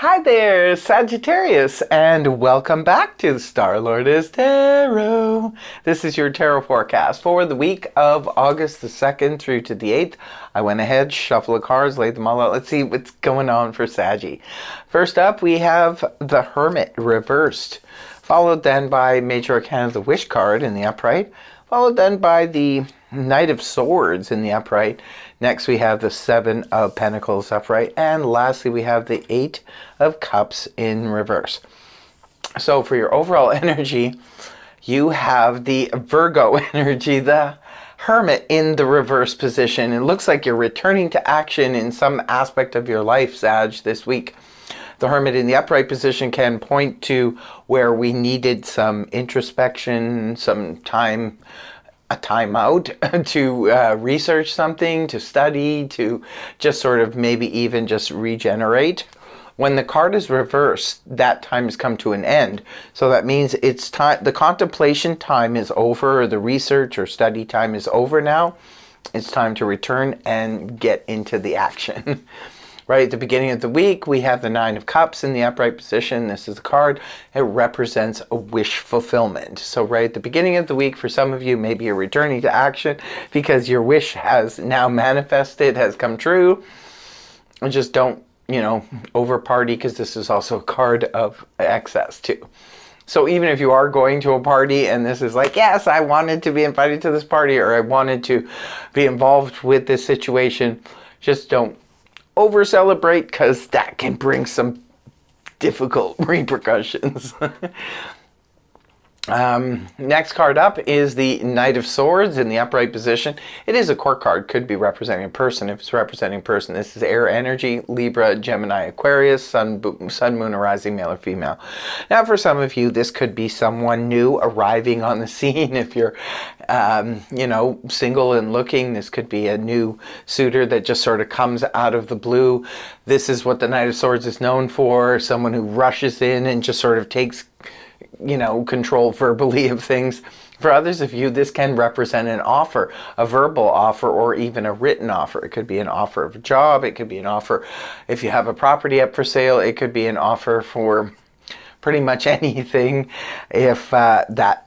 Hi there, Sagittarius, and welcome back to the Star-Lord is Tarot. This is your tarot forecast for the week of August the 2nd through to the 8th. I went ahead, shuffled the cards, laid them all out. Let's see what's going on for Saggy. First up, we have the Hermit reversed, followed then by Major Arcana, the Wish card in the upright, followed then by the Knight of Swords in the upright. Next we have the Seven of Pentacles upright, and lastly we have the Eight of Cups in reverse. So for your overall energy, you have the Virgo energy, the Hermit in the reverse position. It looks like you're returning to action in some aspect of your life, Sag, this week. The Hermit in the upright position can point to where we needed some introspection, some time, a time out to research something, to study, to just sort of maybe even just regenerate. When the card is reversed, that time has come to an end. So that means it's time, the contemplation time is over, or the research or study time is over now. It's time to return and get into the action. Right at the beginning of the week, we have the Nine of Cups in the upright position. This is a card. It represents a wish fulfillment. So right at the beginning of the week, for some of you, maybe you're returning to action because your wish has now manifested, has come true. And just don't, over party, because this is also a card of excess too. So even if you are going to a party and this is like, yes, I wanted to be invited to this party, or I wanted to be involved with this situation, just don't over celebrate, because that can bring some difficult repercussions. Next card up is the Knight of Swords in the upright position. It is a court card, could be representing a person. If it's representing a person, this is air energy, Libra, Gemini, Aquarius, Sun, Moon, or Rising, male or female. Now for some of you, this could be someone new arriving on the scene. If you're, single and looking, this could be a new suitor that just sort of comes out of the blue. This is what the Knight of Swords is known for, someone who rushes in and just sort of takes control verbally of things. For others of you, this can represent an offer, a verbal offer, or even a written offer. It could be an offer of a job. It could be an offer if you have a property up for sale. It could be an offer for pretty much anything if that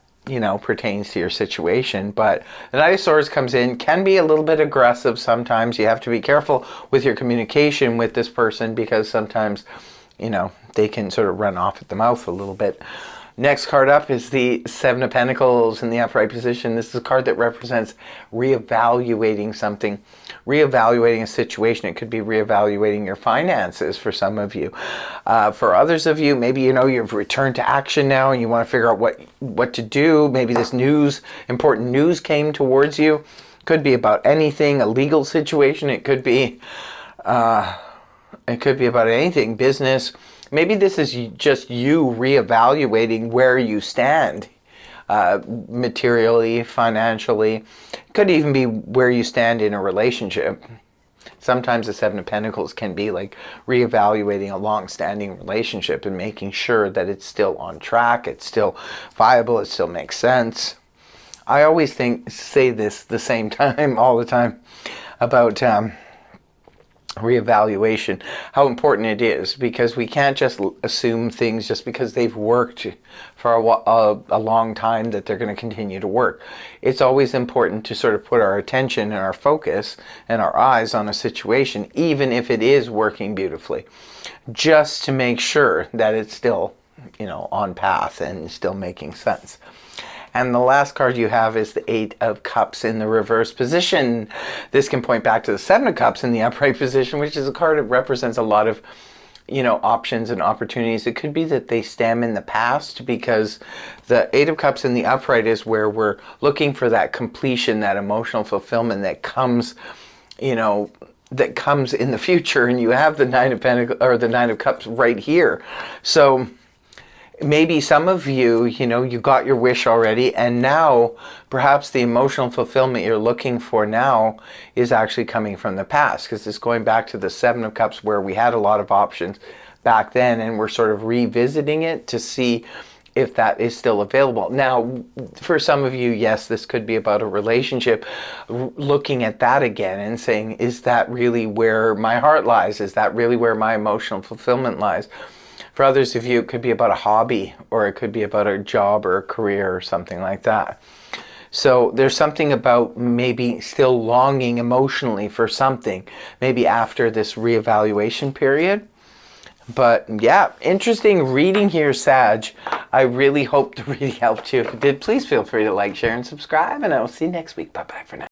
pertains to your situation. But the Knight of Swords comes in, can be a little bit aggressive sometimes. You have to be careful with your communication with this person, because sometimes they can sort of run off at the mouth a little bit. Next card up is the Seven of Pentacles in the upright position. This is a card that represents reevaluating something, reevaluating a situation. It could be reevaluating your finances for some of you. For others of you, maybe you've returned to action now and you want to figure out what to do. Maybe this important news came towards you. Could be about anything, a legal situation. It could be about anything, business. Maybe this is just you reevaluating where you stand materially, financially. It could even be where you stand in a relationship. Sometimes the Seven of Pentacles can be like reevaluating a long-standing relationship and making sure that it's still on track, it's still viable, it still makes sense. I always say this the same time, all the time, about reevaluation, how important it is, because we can't just assume things just because they've worked for a long time that they're going to continue to work. It's always important to sort of put our attention and our focus and our eyes on a situation, even if it is working beautifully, just to make sure that it's still on path and still making sense. And the last card you have is the Eight of Cups in the reverse position. This can point back to the Seven of Cups in the upright position, which is a card that represents a lot of, options and opportunities. It could be that they stem in the past, because the Eight of Cups in the upright is where we're looking for that completion, that emotional fulfillment that comes, that comes in the future. And you have the Nine of Pentacles, or the Nine of Cups right here. So maybe some of you, you got your wish already, and now perhaps the emotional fulfillment you're looking for now is actually coming from the past, because it's going back to the Seven of Cups, where we had a lot of options back then, and we're sort of revisiting it to see if that is still available. Now, for some of you, yes, this could be about a relationship, looking at that again and saying, is that really where my heart lies? Is that really where my emotional fulfillment lies? For others of you, it could be about a hobby, or it could be about a job or a career or something like that. So there's something about maybe still longing emotionally for something, maybe after this reevaluation period. But yeah, interesting reading here, Sag. I really hope the reading helped you. If it did, please feel free to like, share, and subscribe, and I will see you next week. Bye-bye for now.